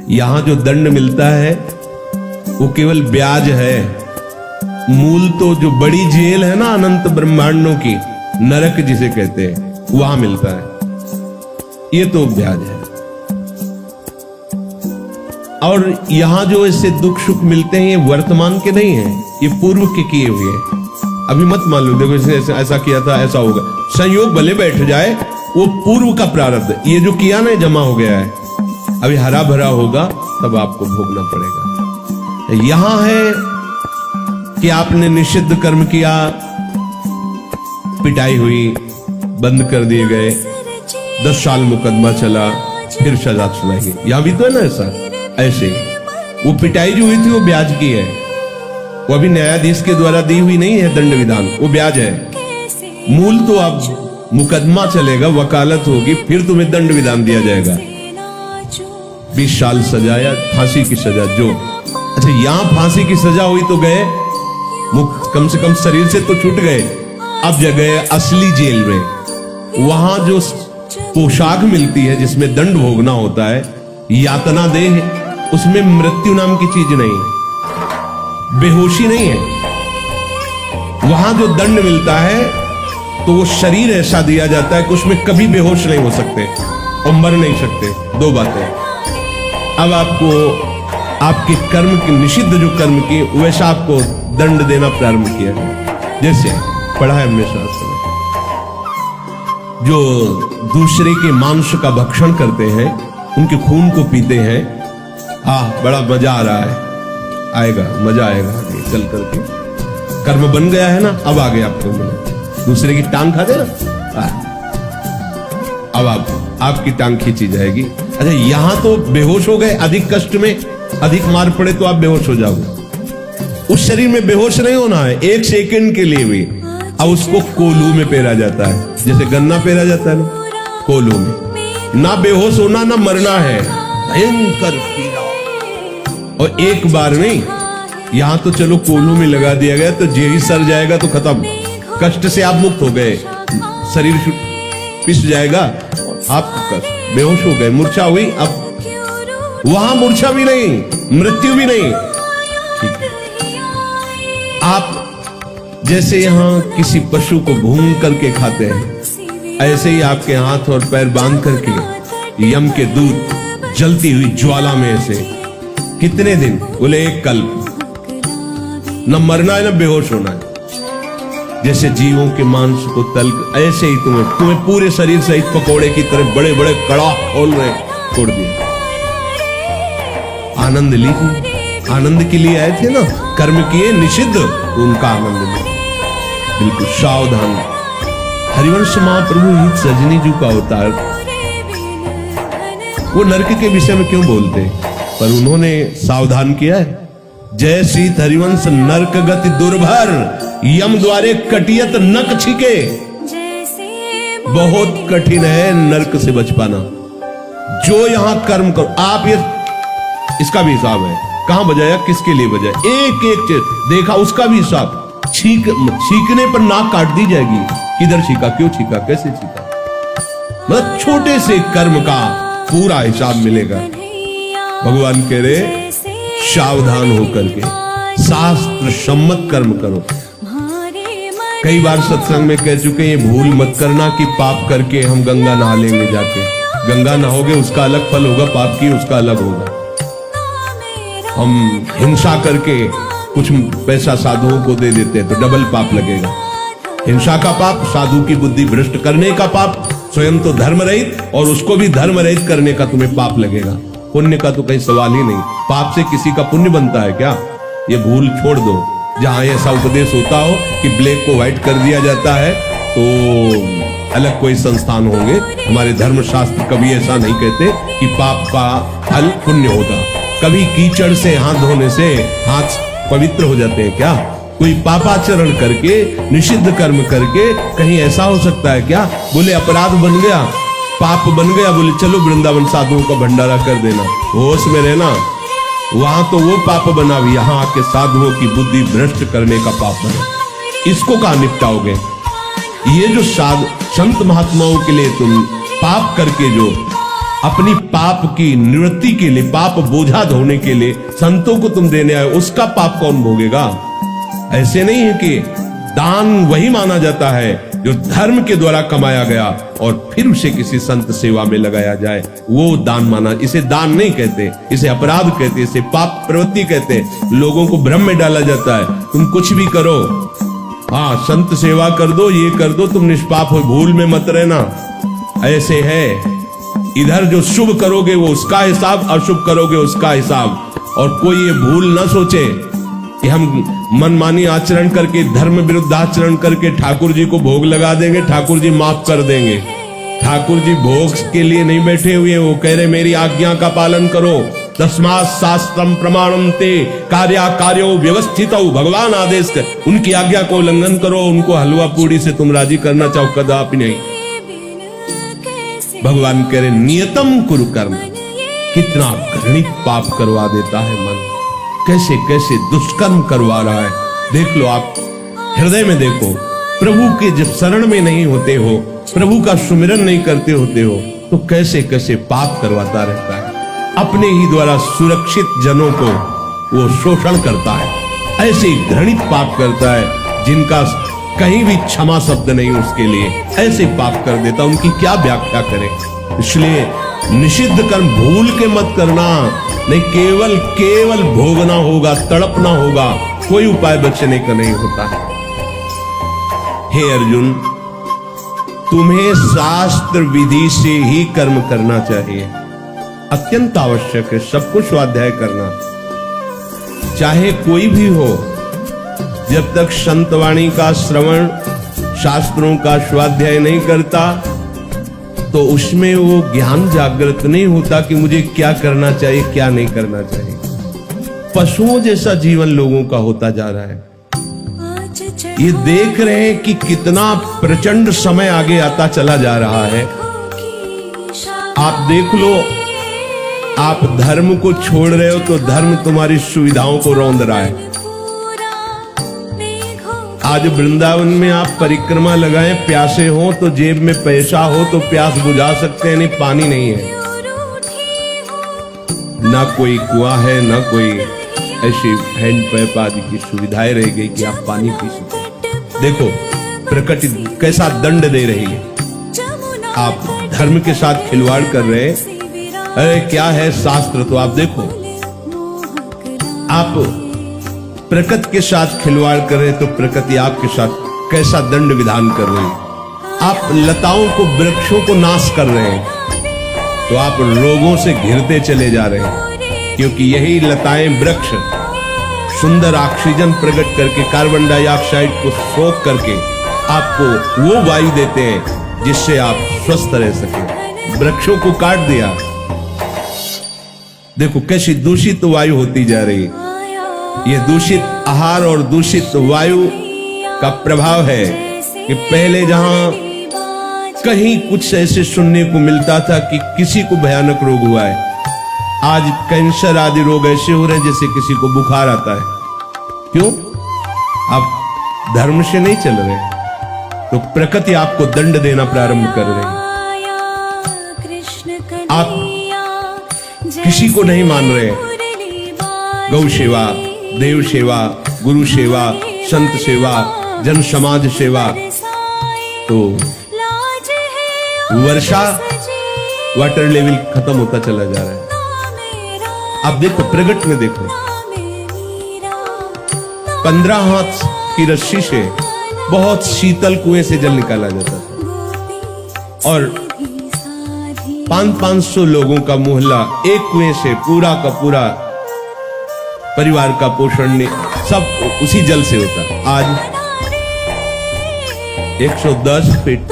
यहां जो दंड मिलता है वो केवल ब्याज है। मूल तो जो बड़ी जेल है ना अनंत ब्रह्मांडों की, नरक जिसे कहते हैं, वहां मिलता है। ये तो ब्याज है। और यहां जो इससे दुख सुख मिलते हैं ये वर्तमान के नहीं है, ये पूर्व के किए हुए हैं। अभी मत मान लो देखो इसने ऐसा किया था ऐसा होगा, संयोग भले बैठ जाए, वो पूर्व का प्रारब्ध, ये जो किया ना जमा हो गया है, अभी हरा भरा होगा तब आपको भोगना पड़ेगा। यहां है कि आपने निषिद्ध कर्म किया, पिटाई हुई, बंद कर दिए गए, 10 साल मुकदमा चला, फिर सजा सुनाई। यहां भी तो है ना ऐसा। ऐसे वो पिटाई जो हुई थी वो ब्याज की है, वो अभी न्यायाधीश के द्वारा दी हुई नहीं है दंड विधान, वो ब्याज है। मूल तो अब मुकदमा चलेगा, वकालत होगी, फिर तुम्हें दंड विधान दिया जाएगा, 20 साल सजा या फांसी की सजा जो। अच्छा यहां फांसी की सजा हुई तो गए, कम से कम शरीर से तो छूट गए, अब जगह असली जेल में। वहां जो पोशाक मिलती है जिसमें दंड भोगना होता है, यातना देह, उसमें मृत्यु नाम की चीज नहीं है, बेहोशी नहीं है। वहां जो दंड मिलता है तो वो शरीर ऐसा दिया जाता है कि उसमें कभी बेहोश नहीं हो सकते और मर नहीं सकते। 2 बातें। अब आपको आपके कर्म की, निषिद्ध जो कर्म की, वैसा आपको दंड देना प्रारंभ किया है। जैसे पढ़ा है हमने शास्त्र में, जो दूसरे के मांस का भक्षण करते हैं, उनके खून को पीते हैं, बड़ा मजा आ रहा है, आएगा मजा आएगा चल करके, कर्म बन गया है ना, अब आगे आपको मिले। दूसरे की टांग खाते ना, अब आपकी टांग खींची जाएगी। अच्छा यहां तो बेहोश हो गए, अधिक कष्ट में, अधिक मार पड़े तो आप बेहोश हो जाओगे। उस शरीर में बेहोश नहीं होना है 1 सेकंड के लिए भी। अब उसको कोलू में पेरा जाता है, जैसे गन्ना पेरा जाता है ना, कोलू में। ना बेहोश होना ना मरना है, भयंकर पीड़ा। और एक बार नहीं, यहां तो चलो कोलू में लगा दिया गया तो जे ही सर जाएगा तो खत्म, कष्ट से आप मुक्त हो गए, शरीर पिस जाएगा, आप बेहोश हो गए, मूर्छा हुई। अब वहां मूर्छा भी नहीं, मृत्यु भी नहीं। आप जैसे यहां किसी पशु को भून करके खाते हैं, ऐसे ही आपके हाथ और पैर बांध करके यम के दूत जलती हुई ज्वाला में से कितने दिन, बोले 1 कल्प, न मरना है न बेहोश होना है। जैसे जीवों के मांस को तल, ऐसे ही तुम्हें पूरे शरीर सहित पकोड़े की तरह बड़े बड़े कड़ा खोल रहे छोड़ दिए। आनंद लीजिए, आनंद के लिए आए थे ना, कर्म किए निषिद्ध, तो उनका आनंद लीजिए। बिल्कुल सावधान। हरिवंश महाप्रभु ही सजनी जी का अवतार, वो नरक के विषय में क्यों बोलते, पर उन्होंने सावधान किया है। जय श्री हरिवंश नरक गति दुर्भर, यम द्वारे कटियत नक छिके। बहुत कठिन है नरक से बच पाना। जो यहां कर्म करो आप, ये इसका भी हिसाब है, कहां बजाया, किसके लिए बजाया, एक एक चीज देखा, उसका भी हिसाब। छींकने पर नाक काट दी जाएगी, किधर छींका, क्यों छींका, कैसे छींका, मतलब छोटे से कर्म का पूरा हिसाब मिलेगा। भगवान कह रहे सावधान होकर के शास्त्र सम्मत कर्म करो। कई बार सत्संग में कह चुके, ये भूल मत करना कि पाप करके हम गंगा नहा लेंगे जाके। गंगा नहाओगे उसका अलग फल होगा, पाप की उसका अलग होगा। हम हिंसा करके कुछ पैसा साधुओं को दे देते हैं तो डबल पाप लगेगा। हिंसा का पाप, साधु की बुद्धि भ्रष्ट करने का पाप, स्वयं तो धर्म रहित और उसको भी धर्म रहित करने का तुम्हें पाप लगेगा। पुण्य का तो कहीं सवाल ही नहीं। पाप से किसी का पुण्य बनता है क्या? ये भूल छोड़ दो। जहां ऐसा उपदेश होता हो कि ब्लैक को व्हाइट कर दिया जाता है तो अलग कोई संस्थान होंगे। हमारे धर्मशास्त्र कभी ऐसा नहीं कहते कि पाप का फल पुण्य होगा। कभी कीचड़ से हाथ धोने से हाथ पवित्र हो जाते हैं क्या? कोई पापाचरण करके, निषिद्ध कर्म करके कहीं ऐसा हो सकता है क्या? बोले अपराध बन गया, पाप बन गया, बोले चलो वृंदावन साधुओं का भंडारा कर देना, होश में रहना। वहां तो वो पाप बना, यहाँ आके साधुओं की बुद्धि भ्रष्ट करने का पाप बना। इसको कहां निपटाओगे? ये जो संत महात्माओं के लिए तुम पाप करके जो अपनी पाप की निवृत्ति के लिए, पाप बोझा धोने के लिए संतों को तुम देने आए, उसका पाप कौन भोगेगा? ऐसे नहीं है कि दान वही माना जाता है जो धर्म के द्वारा कमाया गया और फिर उसे किसी संत सेवा में लगाया जाए, वो दान माना। इसे दान नहीं कहते, इसे अपराध कहते, इसे पाप प्रवृत्ति कहते। लोगों को भ्रम में डाला जाता है, तुम कुछ भी करो, हाँ संत सेवा कर दो, ये कर दो, तुम निष्पाप हो, भूल में मत रहना। ऐसे है, इधर जो शुभ करोगे वो उसका हिसाब, अशुभ करोगे उसका हिसाब। और कोई ये भूल ना सोचे कि हम मनमानी आचरण करके, धर्म विरुद्ध आचरण करके ठाकुर जी को भोग लगा देंगे, ठाकुर जी माफ कर देंगे। ठाकुर जी भोग के लिए नहीं बैठे हुए, वो कह रहे मेरी आज्ञा का पालन करो। तस्मात् शास्त्रम प्रमाणम ते कार्या कार्यो व्यवस्थित। भगवान आदेश कर, उनकी आज्ञा को उल्लंघन करो, उनको हलवा पूड़ी से तुम राजी करना चाहो, कदापि नहीं। भगवान कह रहे नियतम कुरु कर्म। कितना घृणित पाप करवा देता है मन, कैसे कैसे दुष्कर्म करवा रहा है। देख लो, आप हृदय में देखो, प्रभु के जब शरण में नहीं होते हो, प्रभु का सुमिरन नहीं करते होते हो, तो कैसे कैसे पाप करवाता रहता है। अपने ही द्वारा सुरक्षित जनों को वो शोषण करता है। ऐसे घृणित पाप करता है जिनका कहीं भी क्षमा शब्द नहीं उसके लिए, ऐसे पाप कर देता, उनकी क्या व्याख्या करें। इसलिए निषिद्ध कर्म भूल के मत करना, नहीं केवल केवल भोगना होगा, तड़पना होगा, कोई उपाय बचने का नहीं होता है। हे अर्जुन, तुम्हें शास्त्र विधि से ही कर्म करना चाहिए, अत्यंत आवश्यक है। सबको स्वाध्याय करना, चाहे कोई भी हो। जब तक संतवाणी का श्रवण, शास्त्रों का स्वाध्याय नहीं करता, तो उसमें वो ज्ञान जागृत नहीं होता कि मुझे क्या करना चाहिए, क्या नहीं करना चाहिए। पशुओं जैसा जीवन लोगों का होता जा रहा है। ये देख रहे हैं कि कितना प्रचंड समय आगे आता चला जा रहा है। आप देख लो, आप धर्म को छोड़ रहे हो तो धर्म तुम्हारी सुविधाओं को रौंद रहा है। आज वृंदावन में आप परिक्रमा लगाएं, प्यासे हो तो जेब में पैसा हो तो प्यास बुझा सकते हैं, नहीं पानी नहीं है, ना कोई कुआं है, ना कोई ऐसी हैंडपैप आदि की सुविधाएं रह गई कि आप पानी पी सकें। देखो प्रकृति कैसा दंड दे रही है। आप धर्म के साथ खिलवाड़ कर रहे हैं। अरे क्या है शास्त्र, तो आप देखो, आप प्रकृति के साथ खिलवाड़ कर रहे हैं तो प्रकृति आपके साथ कैसा दंड विधान कर रही है। आप लताओं को, वृक्षों को नाश कर रहे हैं तो आप रोगों से घिरते चले जा रहे हैं, क्योंकि यही लताएं, वृक्ष सुंदर ऑक्सीजन प्रकट करके कार्बन डाइऑक्साइड को सोख करके आपको वो वायु देते हैं जिससे आप स्वस्थ रह सके। वृक्षों को काट दिया, देखो कैसी दूषित वायु होती जा रही है। ये दूषित आहार और दूषित वायु का प्रभाव है कि पहले जहां कहीं कुछ ऐसे सुनने को मिलता था कि किसी को भयानक रोग हुआ है, आज कैंसर आदि रोग ऐसे हो रहे हैं जैसे किसी को बुखार आता है। क्यों? आप धर्म से नहीं चल रहे, तो प्रकृति आपको दंड देना प्रारंभ कर रही है। आप किसी को नहीं मान रहे। गौ सेवा, देव सेवा, गुरु सेवा, संत सेवा, जन समाज सेवा, तो वर्षा वाटर लेवल खत्म होता चला जा रहा है। आप देखो प्रगट में देखो, 15 हाथ की रस्सी से बहुत शीतल कुएं से जल निकाला जाता था और 500 लोगों का मोहल्ला एक कुएं से पूरा का पूरा परिवार का पोषण सब उसी जल से होता। आज 110 फीट,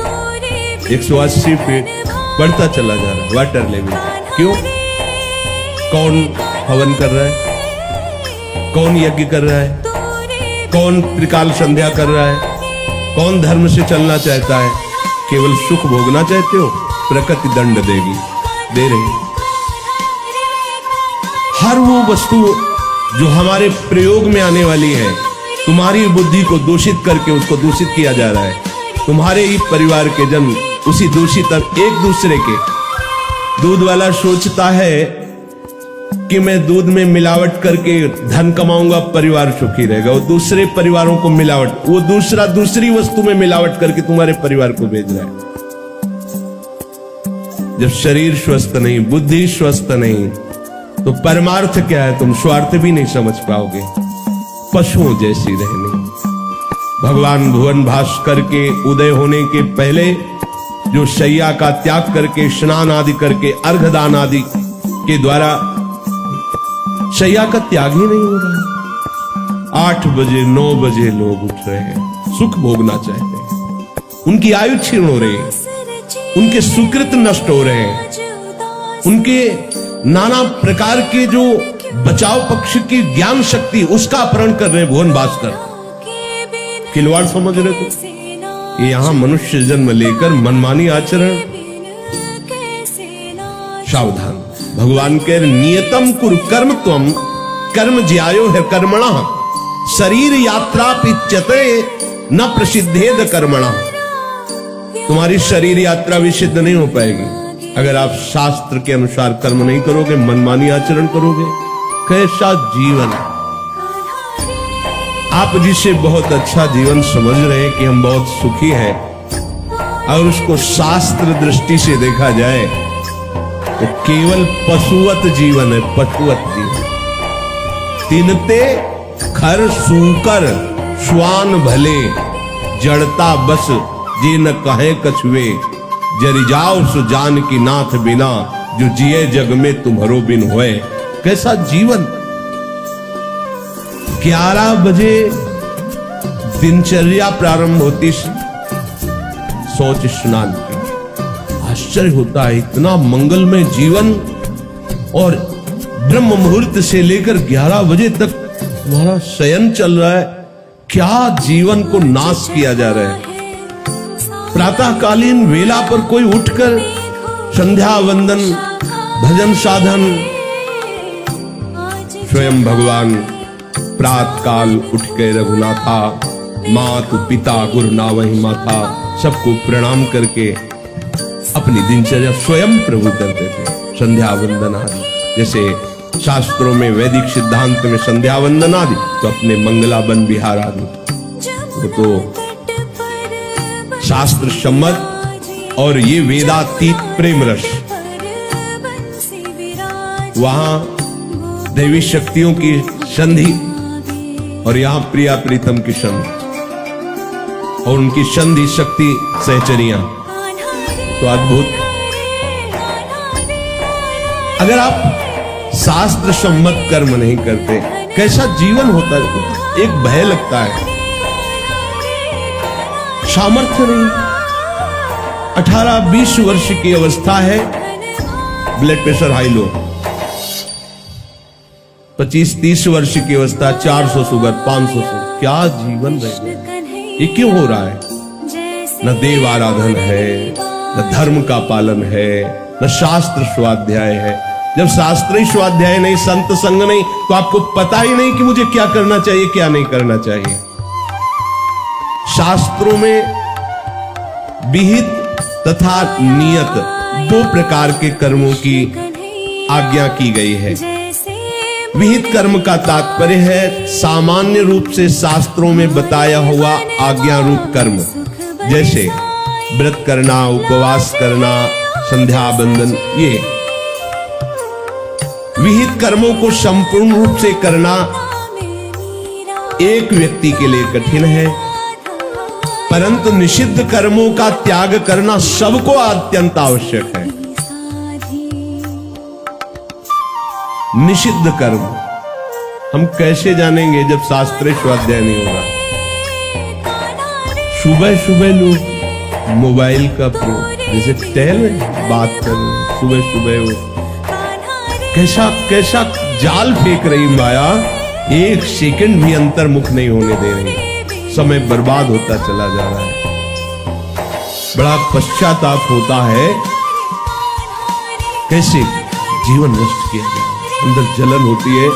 180 फीट बढ़ता चला जा रहा है वाटर लेवल। क्यों? कौन हवन कर रहा है? कौन यज्ञ कर रहा है? कौन त्रिकाल संध्या कर रहा है? कौन धर्म से चलना चाहता है? केवल सुख भोगना चाहते हो? प्रकृति दंड देगी, दे रही। हर वो वस्तु जो हमारे प्रयोग में आने वाली है, तुम्हारी बुद्धि को दूषित करके उसको दूषित किया जा रहा है। तुम्हारे ही परिवार के जन उसी दूषित एक दूसरे के दूध वाला सोचता है कि मैं दूध में मिलावट करके धन कमाऊंगा, परिवार सुखी रहेगा। वो दूसरे परिवारों को मिलावट, वो दूसरी वस्तु में मिलावट करके तुम्हारे परिवार को भेज रहा है। जब शरीर स्वस्थ नहीं, बुद्धि स्वस्थ नहीं, तो परमार्थ क्या है? तुम स्वार्थ भी नहीं समझ पाओगे। पशुओं जैसी रहनी। भगवान भुवन भास्कर के उदय होने के पहले जो शैया का त्याग करके, स्नान आदि करके, अर्घदान आदि के द्वारा शैया का त्याग ही नहीं हो रहा। 8 बजे 9 बजे लोग उठ रहे हैं, सुख भोगना चाहते हैं। उनकी आयु क्षीण हो रही है, उनके सुकृत नष्ट हो रहे हैं, उनके नाना प्रकार के जो बचाव पक्ष की ज्ञान शक्ति उसका अपहरण कर रहे हैं भुवन भास्कर। खिलवाड़ समझ रहे तो यहां मनुष्य जन्म लेकर मनमानी आचरण, सावधान। भगवान के नियतम कुरु कर्म त्वम कर्म ज्यायो है कर्मणा शरीर यात्रा पिच्यते न प्रसिद्धेद कर्मणा। तुम्हारी शरीर यात्रा भी सिद्ध नहीं हो पाएगी अगर आप शास्त्र के अनुसार कर्म नहीं करोगे, मनमानी आचरण करोगे। कैसा जीवन! आप जिसे बहुत अच्छा जीवन समझ रहे हैं कि हम बहुत सुखी हैं, और उसको शास्त्र दृष्टि से देखा जाए तो केवल पशुवत जीवन है, पशुवत जीवन। तिनते खर सूकर श्वान भले जड़ता बस जे न कहे कछुए जरि जाओ सो जान की नाथ बिना जो जिए जग में तुम्हारो बिन होए। कैसा जीवन! 11 बजे दिनचर्या प्रारंभ होती शौच स्नान की। आश्चर्य होता है, इतना मंगलमय जीवन, और ब्रह्म मुहूर्त से लेकर 11 बजे तक तुम्हारा शयन चल रहा है। क्या जीवन को नाश किया जा रहा है। प्रातःकालीन वेला पर कोई उठकर संध्या वंदन, भजन साधन, स्वयं भगवान प्रातः काल उठ के रघुनाथा मातु पिता गुरु नावहि माता सबको प्रणाम करके अपनी दिनचर्या स्वयं प्रभु करते थे। संध्या वंदन आदि, जैसे शास्त्रों में वैदिक सिद्धांत में संध्या वंदन आदि, तो अपने मंगलाबन विहार आदि, वो तो शास्त्र सम्मत और ये वेदातीत प्रेम रस। वहां दैवी शक्तियों की संधि और यहां प्रिया प्रीतम की संधि, और उनकी संधि शक्ति सहचरियां, तो अद्भुत। अगर आप शास्त्र सम्मत कर्म नहीं करते, कैसा जीवन होता है। एक भय लगता है, सामर्थ्य नहीं। 18-20 वर्ष की अवस्था है, ब्लड प्रेशर हाई लो। 25-30 वर्ष की अवस्था 400 शुगर, 500 शुगर। क्या जीवन रहेगा? ये क्यों हो रहा है? न देव आराधन है, न धर्म का पालन है, न शास्त्र स्वाध्याय है। जब शास्त्र ही स्वाध्याय नहीं, संत संग नहीं, तो आपको पता ही नहीं कि मुझे क्या करना चाहिए, क्या नहीं करना चाहिए। शास्त्रों में विहित तथा नियत 2 प्रकार के कर्मों की आज्ञा की गई है। विहित कर्म का तात्पर्य है सामान्य रूप से शास्त्रों में बताया हुआ आज्ञा रूप कर्म, जैसे व्रत करना, उपवास करना, संध्या बंदन। ये विहित कर्मों को संपूर्ण रूप से करना एक व्यक्ति के लिए कठिन है, परंतु निषिद्ध कर्मों का त्याग करना सबको अत्यंत आवश्यक है। निषिद्ध कर्म हम कैसे जानेंगे जब शास्त्रीय स्वाध्याय नहीं होगा। सुबह सुबह लोग मोबाइल का जैसे टहल बात कर रहे, सुबह सुबह वो कैसा जाल फेंक रही माया, 1 सेकंड भी अंतर्मुख नहीं होने दे रही। समय बर्बाद होता चला जा रहा है। बड़ा पश्चाताप होता है, कैसे जीवन नष्ट किया जाए। अंदर जलन होती है,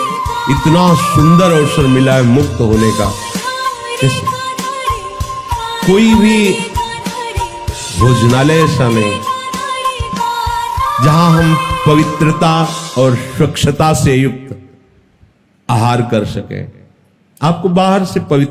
इतना सुंदर अवसर मिला है मुक्त होने का। कैसे? कोई भी भोजनालय ऐसा नहीं, जहां हम पवित्रता और स्वच्छता से युक्त आहार कर सकें। आपको बाहर से पवित्र